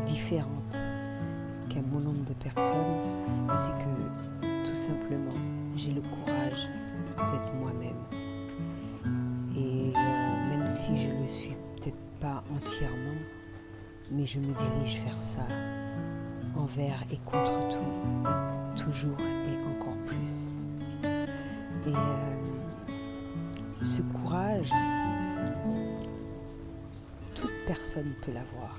différente qu'un bon nombre de personnes, c'est que tout simplement, j'ai le courage d'être moi-même. Et même si je ne le suis peut-être pas entièrement, mais je me dirige vers ça, envers et contre tout, toujours et encore plus. Et ce courage, toute personne peut l'avoir.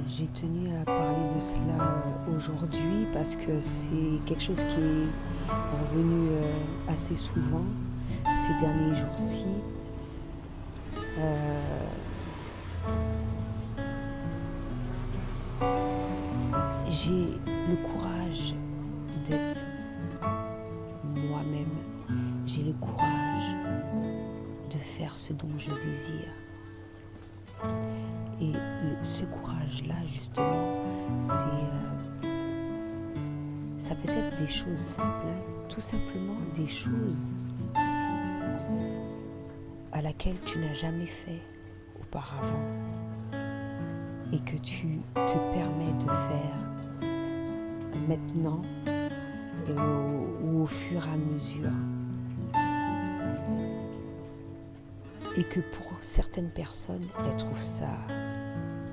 J'ai tenu à parler de cela aujourd'hui parce que c'est quelque chose qui est revenu assez souvent ces derniers jours-ci. J'ai le courage d'être moi-même. J'ai le courage de faire ce dont je désire. Et ce courage-là, justement, ça peut être des choses simples, tout simplement des choses à laquelle tu n'as jamais fait auparavant et que tu te permets de faire maintenant ou au fur et à mesure. Et que pour certaines personnes, elles trouvent ça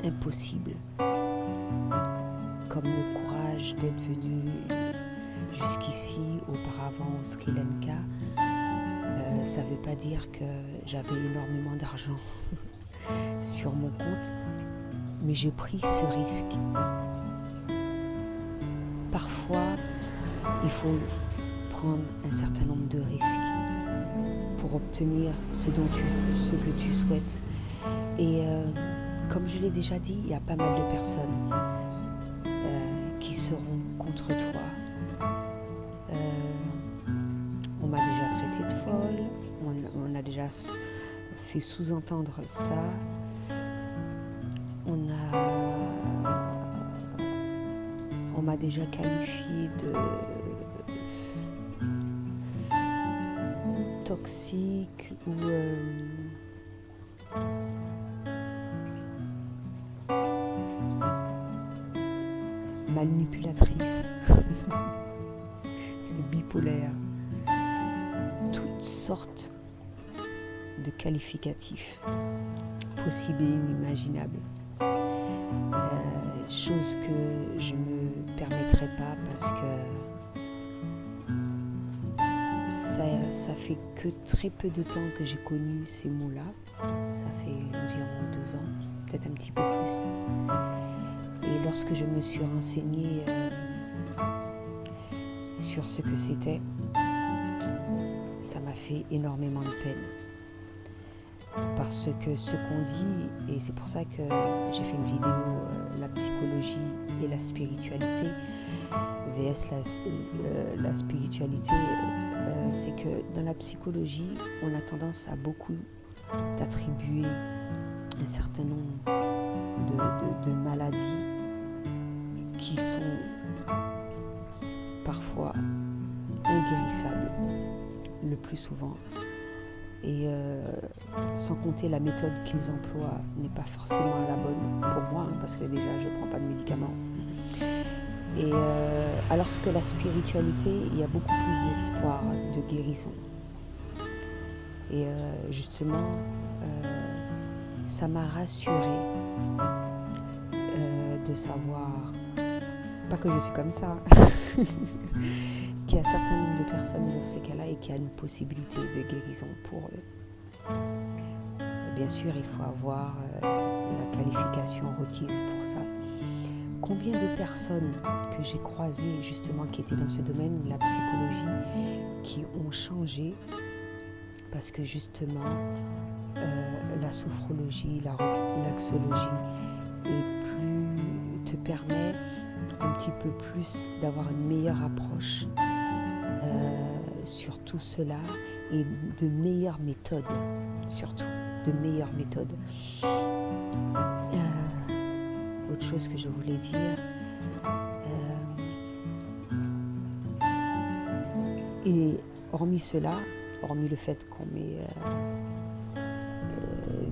impossible. Comme le courage d'être venu jusqu'ici, auparavant au Sri Lanka, ça ne veut pas dire que j'avais énormément d'argent sur mon compte, mais j'ai pris ce risque. Parfois, il faut prendre un certain nombre de risques pour obtenir ce que tu souhaites. Et comme je l'ai déjà dit, il y a pas mal de personnes qui seront contre toi. On m'a déjà traité de folle, on a déjà fait sous-entendre ça. On m'a déjà qualifié de toxique ou manipulatrice, bipolaire, toutes sortes de qualificatifs possibles et inimaginables. Chose que je ne permettrai pas parce que ça fait que très peu de temps que j'ai connu ces mots-là. Ça fait environ 2 ans, peut-être un petit peu plus. Et lorsque je me suis renseignée sur ce que c'était, ça m'a fait énormément de peine. Parce que ce qu'on dit, et c'est pour ça que j'ai fait une vidéo, la psychologie et la spiritualité, vs la spiritualité, c'est que dans la psychologie, on a tendance à beaucoup t'attribuer un certain nombre de maladies qui sont parfois inguérissables, le plus souvent. Et sans compter la méthode qu'ils emploient n'est pas forcément la bonne pour moi, parce que déjà je ne prends pas de médicaments. Et alors que la spiritualité, il y a beaucoup plus d'espoir de guérison. Et justement, ça m'a rassurée de savoir, pas que je suis comme ça, qu'il y a un certain nombre de personnes dans ces cas-là et qu'il y a une possibilité de guérison pour eux. Bien sûr, il faut avoir la qualification requise pour ça. Combien de personnes que j'ai croisées justement qui étaient dans ce domaine, la psychologie, qui ont changé parce que justement la sophrologie, la relaxologie te permet un petit peu plus d'avoir une meilleure approche sur tout cela et de meilleures méthodes, surtout de meilleures méthodes. Autre chose que je voulais dire, et hormis cela, hormis le fait qu'on m'ait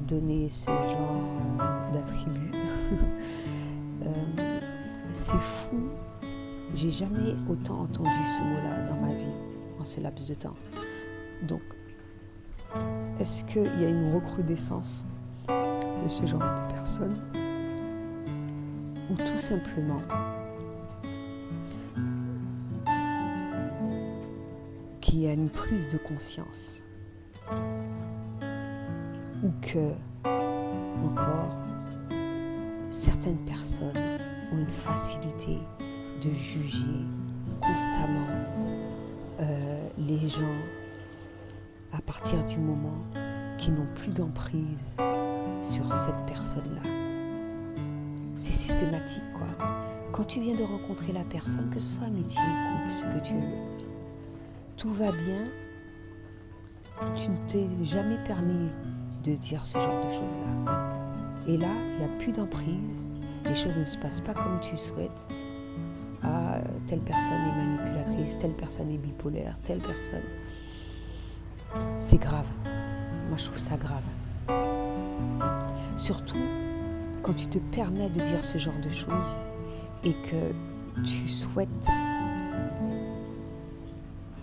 donné ce genre d'attributs, c'est fou, j'ai jamais autant entendu ce mot-là dans ma vie, en ce laps de temps. Donc, est-ce qu'il y a une recrudescence de ce genre de personnes, ou tout simplement qu'il y a une prise de conscience, ou que, encore, certaines personnes ont une facilité de juger constamment les gens à partir du moment qu'ils n'ont plus d'emprise sur cette personne-là. C'est systématique, quoi. Quand tu viens de rencontrer la personne, que ce soit amitié, couple, ce que tu veux, tout va bien, tu ne t'es jamais permis de dire ce genre de choses-là. Et là, il n'y a plus d'emprise, les choses ne se passent pas comme tu souhaites. Ah, telle personne est manipulatrice, telle personne est bipolaire, telle personne... C'est grave. Moi, je trouve ça grave. Surtout quand tu te permets de dire ce genre de choses et que tu souhaites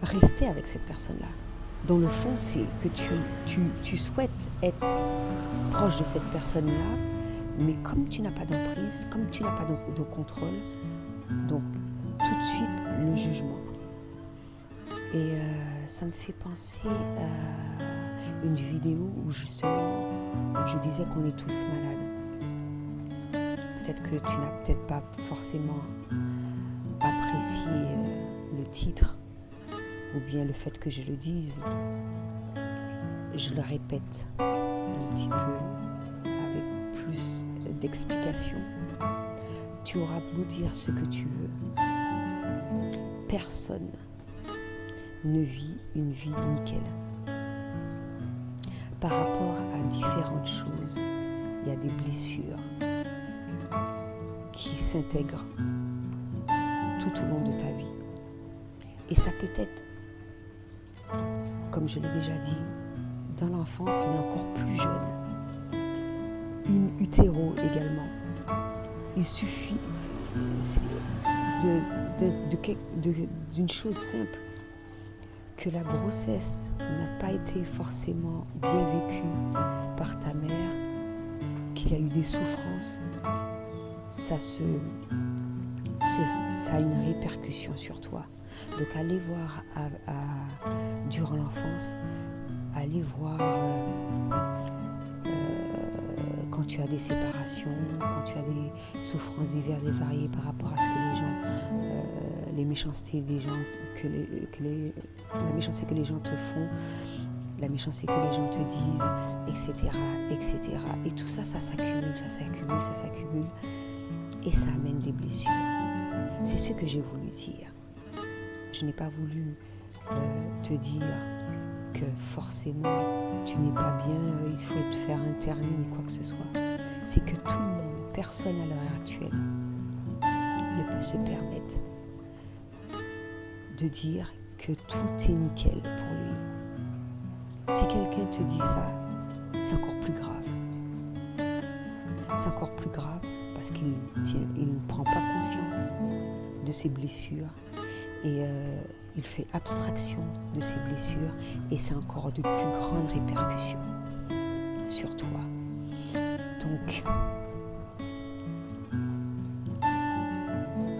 rester avec cette personne-là. Dans le fond, c'est que tu souhaites être proche de cette personne-là, mais comme tu n'as pas d'emprise, comme tu n'as pas de contrôle, donc tout de suite le jugement. Et ça me fait penser à une vidéo où justement je disais qu'on est tous malades. Peut-être que tu n'as peut-être pas forcément apprécié le titre ou bien le fait que je le dise. Je le répète un petit peu avec plus d'explication. Tu auras beau dire ce que tu veux. Personne ne vit une vie nickel. Par rapport à différentes choses, il y a des blessures qui s'intègrent tout au long de ta vie. Et ça peut être, comme je l'ai déjà dit, dans l'enfance, mais encore plus jeune. In utero également. Il suffit d'une chose simple, que la grossesse n'a pas été forcément bien vécue par ta mère, qu'il y a eu des souffrances, ça a une répercussion sur toi. Donc allez voir durant l'enfance, allez voir quand tu as des séparations, quand tu as des souffrances diverses et variées par rapport à ce que les gens, les méchancetés des gens, la méchanceté que les gens te font, la méchanceté que les gens te disent, etc., etc. Et tout ça, ça s'accumule, ça s'accumule, ça s'accumule, et ça amène des blessures. C'est ce que j'ai voulu dire. Je n'ai pas voulu te dire que forcément tu n'es pas bien, il faut te faire interner ni quoi que ce soit. C'est que tout le monde, personne à l'heure actuelle ne peut se permettre de dire que tout est nickel pour lui. Si quelqu'un te dit ça, c'est encore plus grave. C'est encore plus grave parce qu'il ne prend pas conscience de ses blessures et il fait abstraction de ses blessures et c'est encore de plus grandes répercussions sur toi. Donc,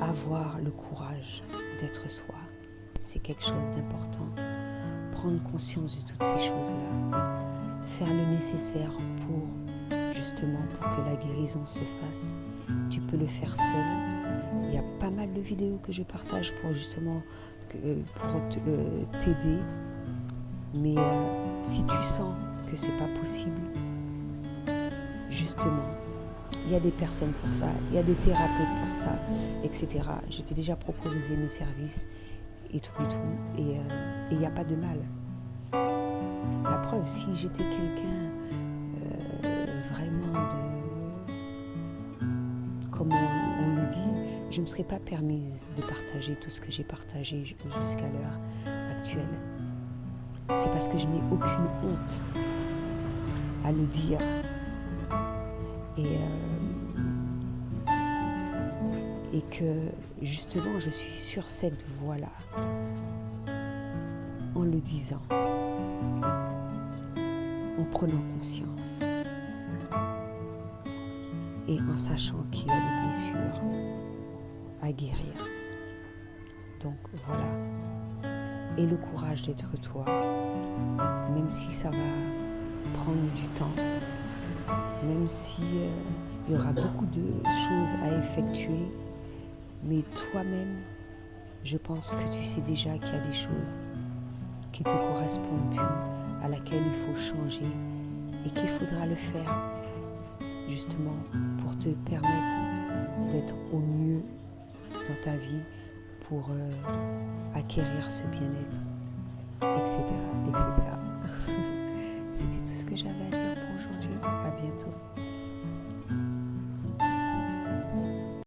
avoir le courage d'être soi, c'est quelque chose d'important. Prendre conscience de toutes ces choses-là, faire le nécessaire pour que la guérison se fasse. Tu peux le faire seul. Il y a pas mal de vidéos que je partage pour justement t'aider. Mais si tu sens que c'est pas possible, justement, il y a des personnes pour ça, il y a des thérapeutes pour ça, etc. Je t'ai déjà proposé mes services et tout. Et il n'y a pas de mal. La preuve, si j'étais quelqu'un vraiment comme on le dit, je ne me serais pas permise de partager tout ce que j'ai partagé jusqu'à l'heure actuelle. C'est parce que je n'ai aucune honte à le dire. et que justement je suis sur cette voie-là en le disant, en prenant conscience et en sachant qu'il y a des blessures à guérir. Donc voilà, et le courage d'être toi, même si ça va prendre du temps, même si il y aura beaucoup de choses à effectuer, mais toi-même, je pense que tu sais déjà qu'il y a des choses qui ne te correspondent plus, à laquelle il faut changer et qu'il faudra le faire justement pour te permettre d'être au mieux dans ta vie, pour acquérir ce bien-être, etc., etc.